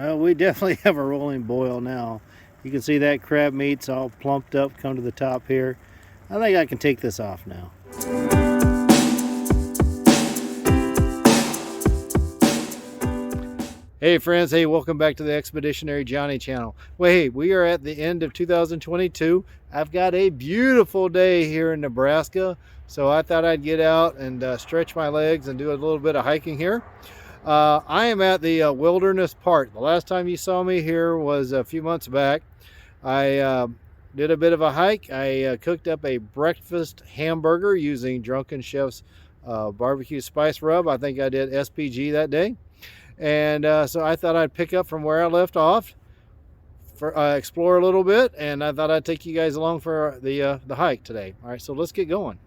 Well, we definitely have a rolling boil now. You can see that crab meat's all plumped up, come to the top here. I think I can take this off now. Hey friends, hey, welcome back to the Expeditionary Johnny channel. Well, hey, we are at the end of 2022. I've got a beautiful day here in Nebraska, so I thought I'd get out and stretch my legs and do a little bit of hiking here. I am at the Wilderness Park. The last time you saw me here was a few months back. I did a bit of a hike. I cooked up a breakfast hamburger using Drunken Chef's barbecue spice rub. I think I did SPG that day. And so I thought I'd pick up from where I left off, explore a little bit, and I thought I'd take you guys along for the hike today. All right, so let's get going.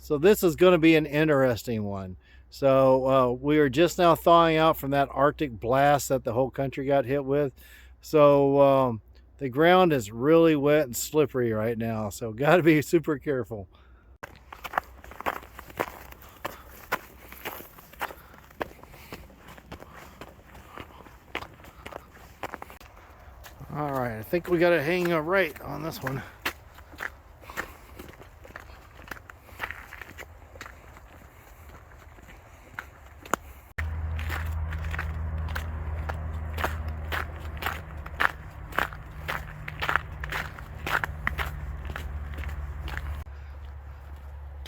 So this is going to be an interesting one. So we are just now thawing out from that Arctic blast that the whole country got hit with. So the ground is really wet and slippery right now. So got to be super careful. All right, I think we got it hanging right on this one.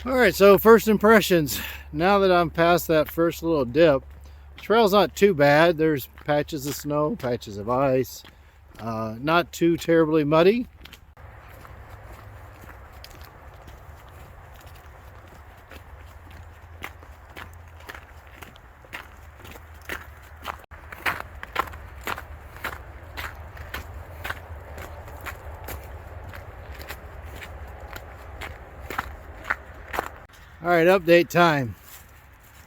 All right, so first impressions. Now that I'm past that first little dip, the trail's not too bad. There's patches of snow, patches of ice, not too terribly muddy. All right, update time.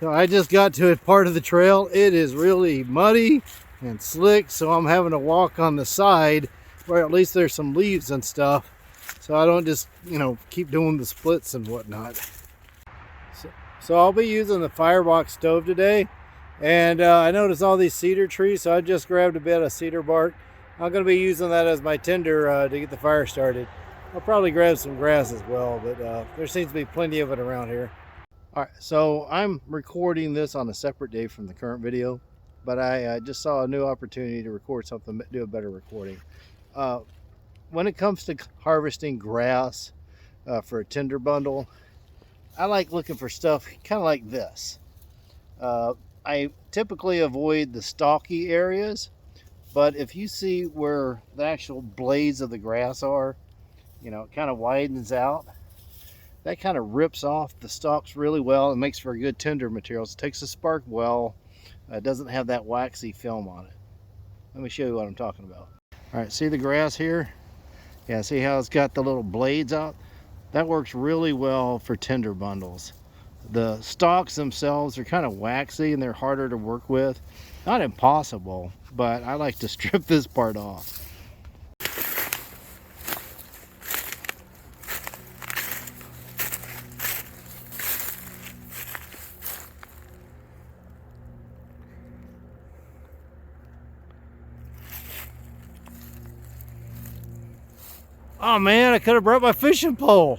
So I just got to a part of the trail. It is really muddy and slick, so I'm having to walk on the side where at least there's some leaves and stuff, so I don't just, keep doing the splits and whatnot. So I'll be using the Firebox stove today, and I noticed all these cedar trees, so I just grabbed a bit of cedar bark. I'm going to be using that as my tinder to get the fire started. I'll probably grab some grass as well, but there seems to be plenty of it around here. All right, so I'm recording this on a separate day from the current video, but I just saw a new opportunity to record something, do a better recording. When it comes to harvesting grass for a tinder bundle, I like looking for stuff kind of like this. I typically avoid the stalky areas, but if you see where the actual blades of the grass are, it kind of widens out. That kind of rips off the stalks really well and makes for a good tinder material. It takes the spark well. It doesn't have that waxy film on it. Let me show you what I'm talking about. All right, see the grass here? Yeah, see how it's got the little blades out? That works really well for tinder bundles. The stalks themselves are kind of waxy and they're harder to work with. Not impossible, but I like to strip this part off. Oh man, I could have brought my fishing pole.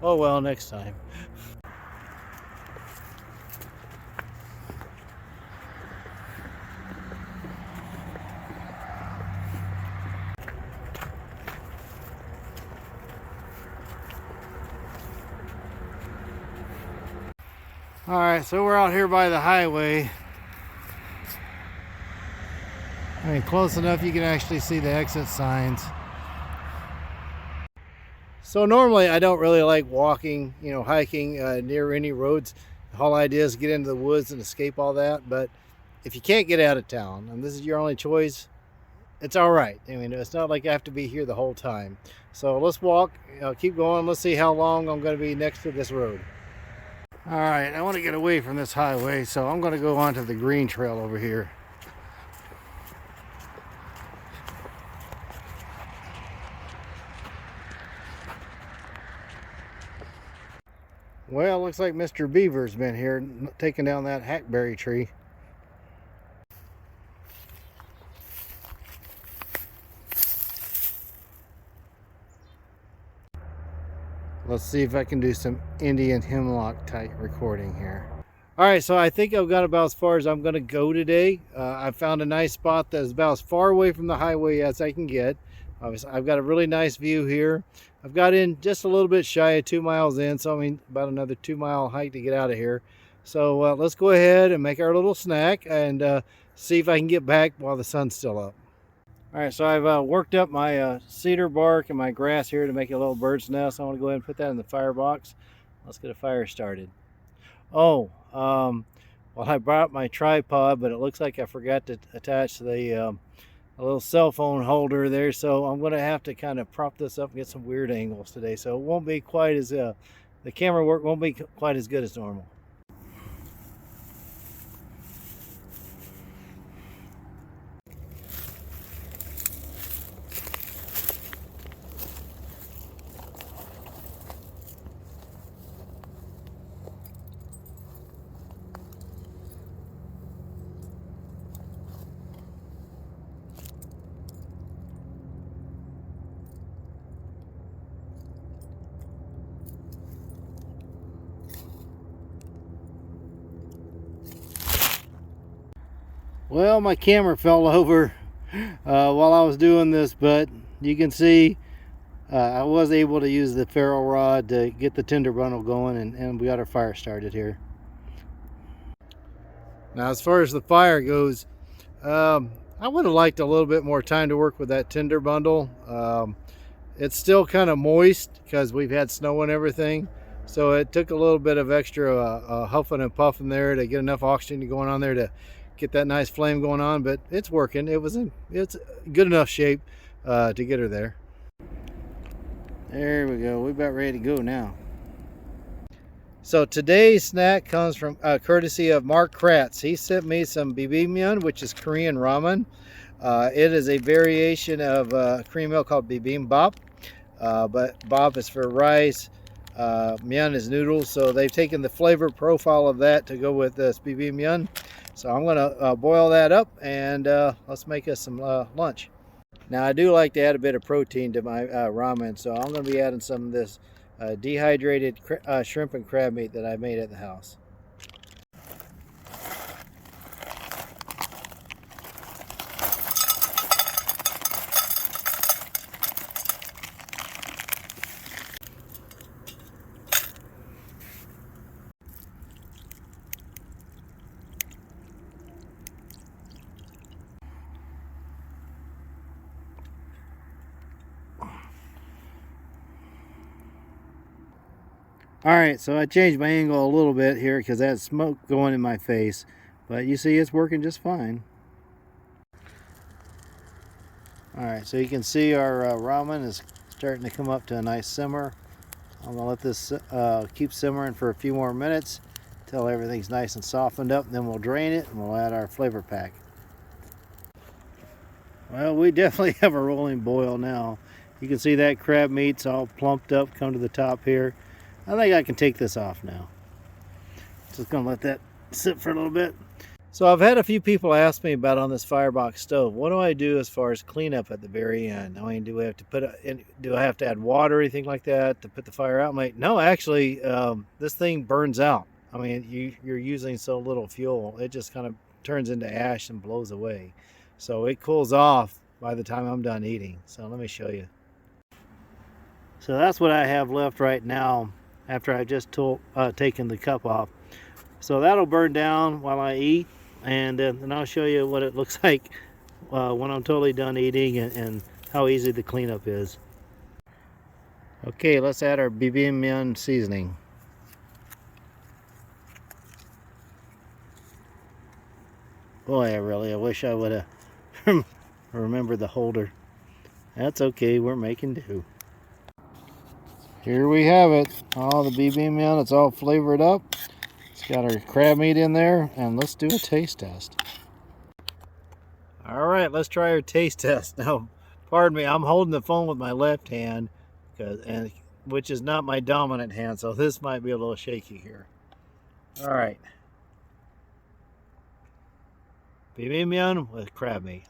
Oh well, next time. All right, so we're out here by the highway. I mean, close enough you can actually see the exit signs. So normally I don't really like walking, hiking near any roads. The whole idea is to get into the woods and escape all that. But if you can't get out of town and this is your only choice, it's all right. I mean, it's not like I have to be here the whole time. So let's walk, keep going. Let's see how long I'm going to be next to this road. All right, I want to get away from this highway, so I'm going to go onto the green trail over here. Well, looks like Mr. Beaver's been here taking down that hackberry tree. Let's see if I can do some Indian hemlock type recording here. All right, so I think I've got about as far as I'm going to go today. I found a nice spot that is about as far away from the highway as I can get. I've got a really nice view here. I've got in just a little bit shy of 2 miles in, so I mean about another 2-mile hike to get out of here. So let's go ahead and make our little snack and see if I can get back while the sun's still up. All right, so I've worked up my cedar bark and my grass here to make a little bird's nest. I want to go ahead and put that in the firebox. Let's get a fire started. Oh, well, I brought my tripod, but it looks like I forgot to attach the a little cell phone holder there, so I'm going to have to kind of prop this up and get some weird angles today. So it won't be quite as the camera work won't be quite as good as normal. Well, my camera fell over while I was doing this, but you can see I was able to use the ferro rod to get the tinder bundle going, and we got our fire started here. Now, as far as the fire goes, I would have liked a little bit more time to work with that tinder bundle. It's still kind of moist because we've had snow and everything, so it took a little bit of extra huffing and puffing there to get enough oxygen going on there to get that nice flame going on, but it's working. It's good enough shape to get her there. There we go. We're about ready to go now. So today's snack comes from courtesy of Mark Kratz. He sent me some Bibimmyun, which is Korean ramen. It is a variation of Korean meal called bibimbap, but bap is for rice, myeon is noodles, so they've taken the flavor profile of that to go with this bibimmyun. So I'm going to boil that up, and let's make us some lunch. Now, I do like to add a bit of protein to my ramen, so I'm going to be adding some of this dehydrated shrimp and crab meat that I made at the house. All right, so I changed my angle a little bit here because I had smoke going in my face, but you see it's working just fine. All right, so you can see our ramen is starting to come up to a nice simmer. I'm gonna let this keep simmering for a few more minutes until everything's nice and softened up, and then we'll drain it and we'll add our flavor pack. Well, we definitely have a rolling boil now. You can see that crab meat's all plumped up, come to the top here. I think I can take this off now. Just gonna let that sit for a little bit. So I've had a few people ask me about on this Firebox stove, what do I do as far as cleanup at the very end? I mean, do I have to add water or anything like that to put the fire out? I'm like, no, actually, this thing burns out. I mean, you're using so little fuel, it just kind of turns into ash and blows away. So it cools off by the time I'm done eating. So let me show you. So that's what I have left right now after I just taken the cup off. So that'll burn down while I eat, and then I'll show you what it looks like when I'm totally done eating and how easy the cleanup is. Okay, let's add our Bibimmyun seasoning. Boy, I wish I would have remember the holder. That's okay, we're making do. Here we have it. Oh, the Bibimmyun, it's all flavored up. It's got our crab meat in there, and let's do a taste test. All right, let's try our taste test. Now, pardon me, I'm holding the phone with my left hand, which is not my dominant hand, so this might be a little shaky here. All right. Bibimmyun with crab meat.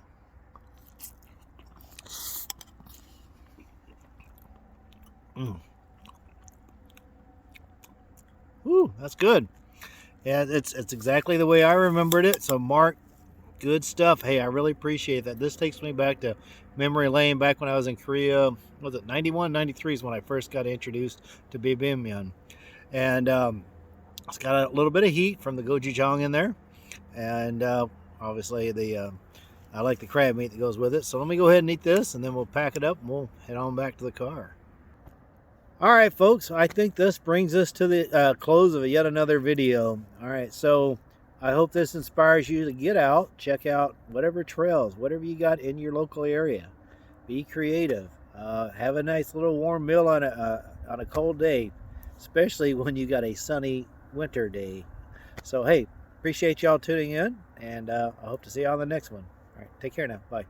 Ooh, that's good. Yeah, it's exactly the way I remembered it. So Mark, good stuff. Hey, I really appreciate that. This takes me back to memory lane, back when I was in Korea. Was it 91, 93 is when I first got introduced to Bibimmyun. And it's got a little bit of heat from the gochujang in there. And obviously I like the crab meat that goes with it. So let me go ahead and eat this, and then we'll pack it up and we'll head on back to the car. All right, folks, I think this brings us to the close of yet another video. All right, so I hope this inspires you to get out, check out whatever trails, whatever you got in your local area. Be creative. Have a nice little warm meal on a cold day, especially when you got a sunny winter day. So, hey, appreciate y'all tuning in, and I hope to see you on the next one. All right, take care now. Bye.